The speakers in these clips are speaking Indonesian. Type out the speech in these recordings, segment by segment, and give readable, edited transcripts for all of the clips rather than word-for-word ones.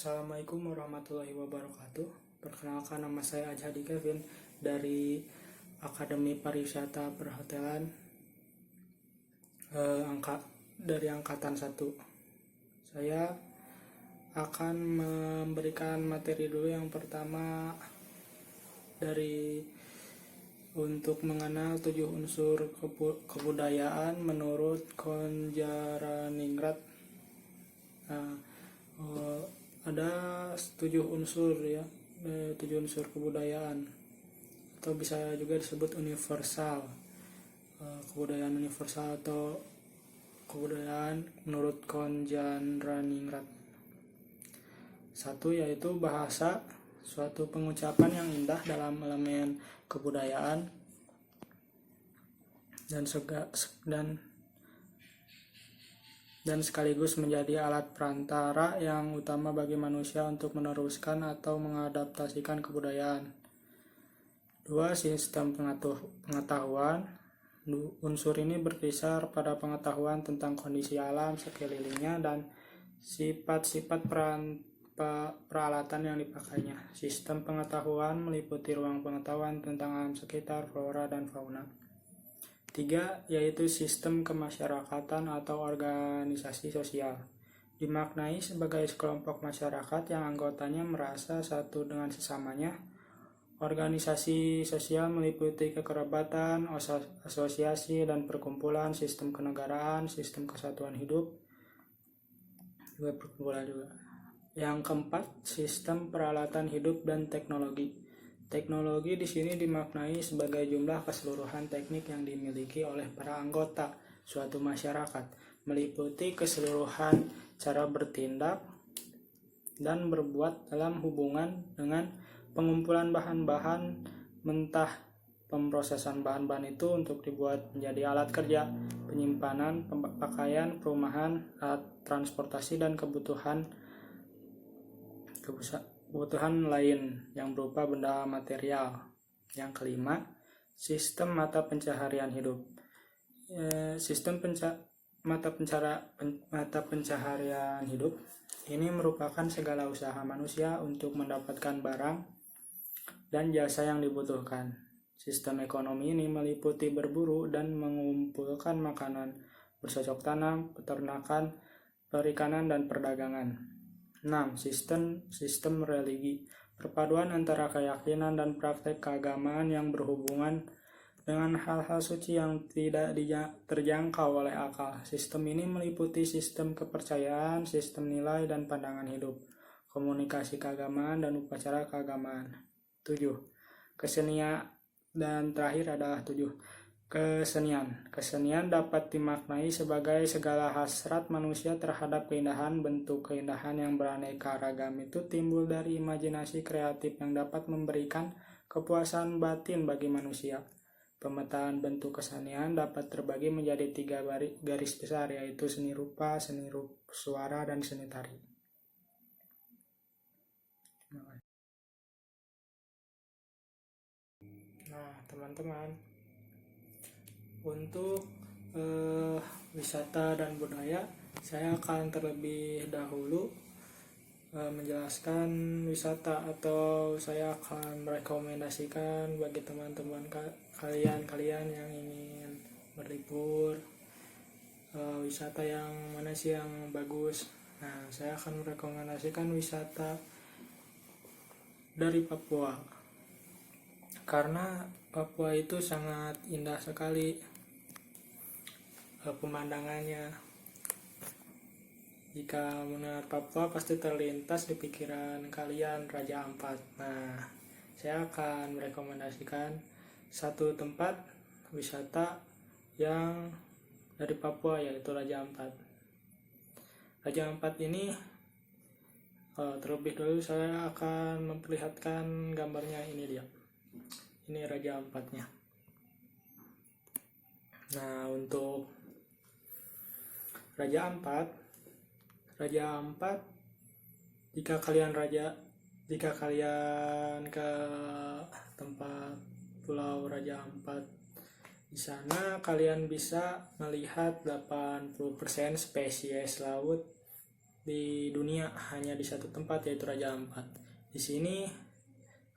Assalamualaikum warahmatullahi wabarakatuh. Perkenalkan, nama saya Ajhadi Kevin dari Akademi Pariwisata Perhotelan dari Angkatan 1. Saya akan memberikan materi dulu. Yang pertama untuk mengenal 7 unsur kebudayaan menurut Konjaraningrat. Ada 7 unsur ya, 7 unsur kebudayaan, atau bisa juga disebut universal, kebudayaan universal atau kebudayaan menurut Konjaraningrat. 1 yaitu bahasa, suatu pengucapan yang indah dalam elemen kebudayaan dan sekaligus menjadi alat perantara yang utama bagi manusia untuk meneruskan atau mengadaptasikan kebudayaan. 2. Sistem pengetahuan. Unsur ini berkisar pada pengetahuan tentang kondisi alam sekelilingnya dan sifat-sifat peralatan yang dipakainya. Sistem pengetahuan meliputi ruang pengetahuan tentang alam sekitar, flora, dan fauna. 3. Yaitu sistem kemasyarakatan atau organisasi sosial. Dimaknai sebagai sekelompok masyarakat yang anggotanya merasa satu dengan sesamanya. Organisasi sosial meliputi kekerabatan, asosiasi, dan perkumpulan, sistem kenegaraan, sistem kesatuan hidup, juga perkumpulan juga. Yang keempat, sistem peralatan hidup dan teknologi. Teknologi di sini dimaknai sebagai jumlah keseluruhan teknik yang dimiliki oleh para anggota suatu masyarakat, meliputi keseluruhan cara bertindak dan berbuat dalam hubungan dengan pengumpulan bahan-bahan mentah, pemrosesan bahan-bahan itu untuk dibuat menjadi alat kerja, penyimpanan, pakaian, perumahan, alat transportasi, dan kebutuhan lain yang berupa benda material. Yang kelima, sistem mata pencaharian hidup. Sistem mata pencaharian hidup ini merupakan segala usaha manusia untuk mendapatkan barang dan jasa yang dibutuhkan. Sistem ekonomi ini meliputi berburu dan mengumpulkan makanan, bercocok tanam, peternakan, perikanan, dan perdagangan. 6. Sistem religi. Perpaduan antara keyakinan dan praktek keagamaan yang berhubungan dengan hal-hal suci yang tidak terjangkau oleh akal. Sistem ini meliputi sistem kepercayaan, sistem nilai dan pandangan hidup, komunikasi keagamaan, dan upacara keagamaan. 7. Kesenian. Dan terakhir adalah 7. Kesenian. Kesenian dapat dimaknai sebagai segala hasrat manusia terhadap keindahan. Bentuk keindahan yang beraneka ragam itu timbul dari imajinasi kreatif yang dapat memberikan kepuasan batin bagi manusia. Pemetaan bentuk kesenian dapat terbagi menjadi 3 garis besar, yaitu seni rupa, seni suara, dan seni tari. Nah, teman-teman, untuk wisata dan budaya, saya akan terlebih dahulu menjelaskan wisata, atau saya akan merekomendasikan bagi teman-teman kalian yang ingin berlibur, wisata yang mana sih yang bagus. Nah, saya akan merekomendasikan wisata dari Papua, karena Papua itu sangat indah sekali pemandangannya. Jika mendengar Papua, pasti terlintas di pikiran kalian Raja Ampat. Nah, saya akan merekomendasikan satu tempat wisata yang dari Papua, yaitu Raja Ampat. Raja Ampat ini, terlebih dahulu saya akan memperlihatkan gambarnya. Ini dia, ini Raja Ampatnya. Nah, untuk Raja Ampat, jika kalian ke tempat Pulau Raja Ampat, di sana kalian bisa melihat 80% spesies laut di dunia hanya di satu tempat, yaitu Raja Ampat. Di sini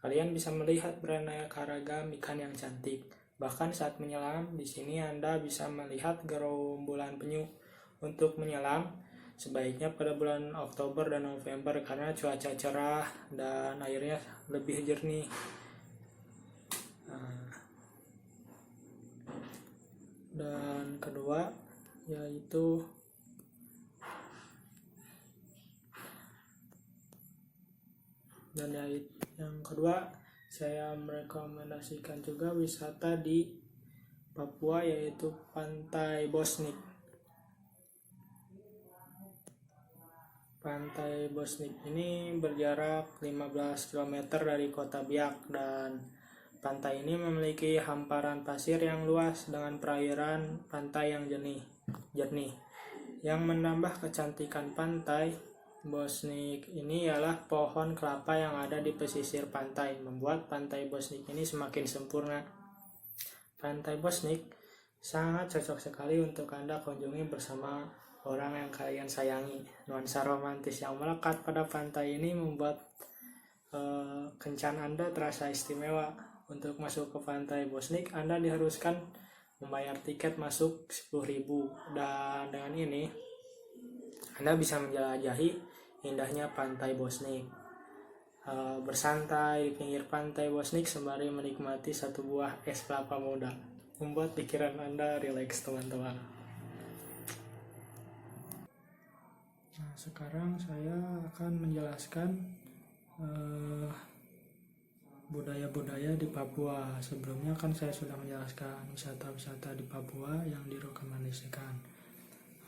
kalian bisa melihat beraneka ragam ikan yang cantik. Bahkan saat menyelam, di sini Anda bisa melihat gerombolan penyu. Untuk menyelam, sebaiknya pada bulan Oktober dan November karena cuaca cerah dan airnya lebih jernih. Dan kedua yaitu yang kedua saya merekomendasikan juga wisata di Papua, yaitu Pantai Bosnik. Pantai Bosnik ini berjarak 15 km dari kota Biak, dan pantai ini memiliki hamparan pasir yang luas dengan perairan pantai yang jernih. Yang menambah kecantikan Pantai Bosnik ini ialah pohon kelapa yang ada di pesisir pantai, membuat Pantai Bosnik ini semakin sempurna. Pantai Bosnik sangat cocok sekali untuk Anda kunjungi bersama orang yang kalian sayangi. Nuansa romantis yang melekat pada pantai ini membuat kencan Anda terasa istimewa. Untuk masuk ke Pantai Bosnik, Anda diharuskan membayar tiket masuk 10.000, dan dengan ini Anda bisa menjelajahi indahnya Pantai Bosnik. Bersantai di pinggir Pantai Bosnik sembari menikmati satu buah es kelapa muda, membuat pikiran Anda rileks, teman-teman. Nah, sekarang saya akan menjelaskan budaya-budaya di Papua. Sebelumnya kan saya sudah menjelaskan wisata-wisata di Papua yang direkomendasikan.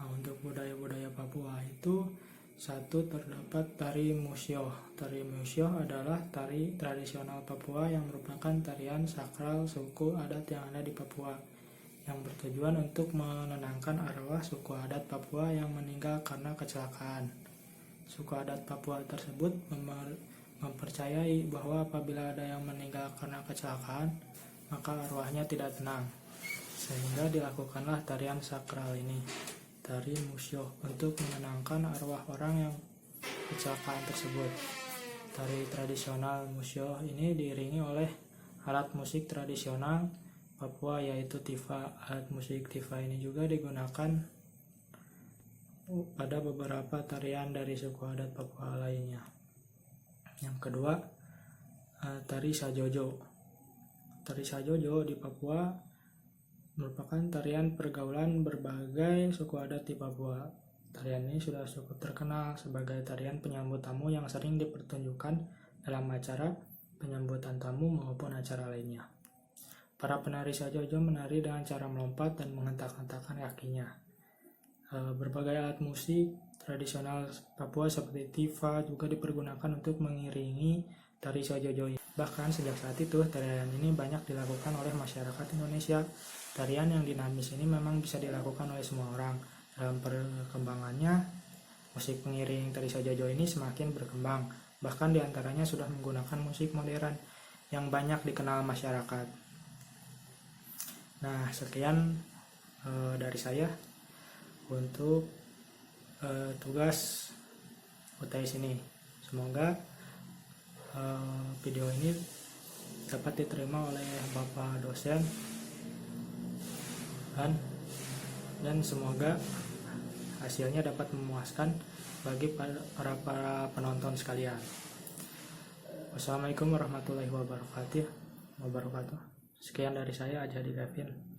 Nah, untuk budaya-budaya Papua itu satu, terdapat tari Musyoh. Tari Musyoh adalah tari tradisional Papua yang merupakan tarian sakral suku adat yang ada di Papua, yang bertujuan untuk menenangkan arwah suku adat Papua yang meninggal karena kecelakaan. Suku adat Papua tersebut mempercayai bahwa apabila ada yang meninggal karena kecelakaan, maka arwahnya tidak tenang, sehingga dilakukanlah tarian sakral ini, tari Musyoh, untuk menenangkan arwah orang yang kecelakaan tersebut. Tari tradisional Musyoh ini diiringi oleh alat musik tradisional Papua, yaitu tifa. Alat musik tifa ini juga digunakan pada beberapa tarian dari suku adat Papua lainnya. Yang kedua, tari Sajojo. Tari Sajojo di Papua merupakan tarian pergaulan berbagai suku adat di Papua. Tarian ini sudah cukup terkenal sebagai tarian penyambut tamu yang sering dipertunjukkan dalam acara penyambutan tamu maupun acara lainnya. Para penari Sajojo menari dengan cara melompat dan menghentak-hentakkan kakinya. Berbagai alat musik tradisional Papua seperti tifa juga dipergunakan untuk mengiringi tari Sajojo. Bahkan sejak saat itu, tarian ini banyak dilakukan oleh masyarakat Indonesia. Tarian yang dinamis ini memang bisa dilakukan oleh semua orang. Dalam perkembangannya, musik pengiring tari Sajojo ini semakin berkembang. Bahkan diantaranya sudah menggunakan musik modern yang banyak dikenal masyarakat. Nah, sekian dari saya untuk tugas UTS ini. Semoga video ini dapat diterima oleh Bapak dosen dan semoga hasilnya dapat memuaskan bagi para penonton sekalian. Wassalamualaikum warahmatullahi wabarakatuh. Sekian dari saya, Ajadi Kevin.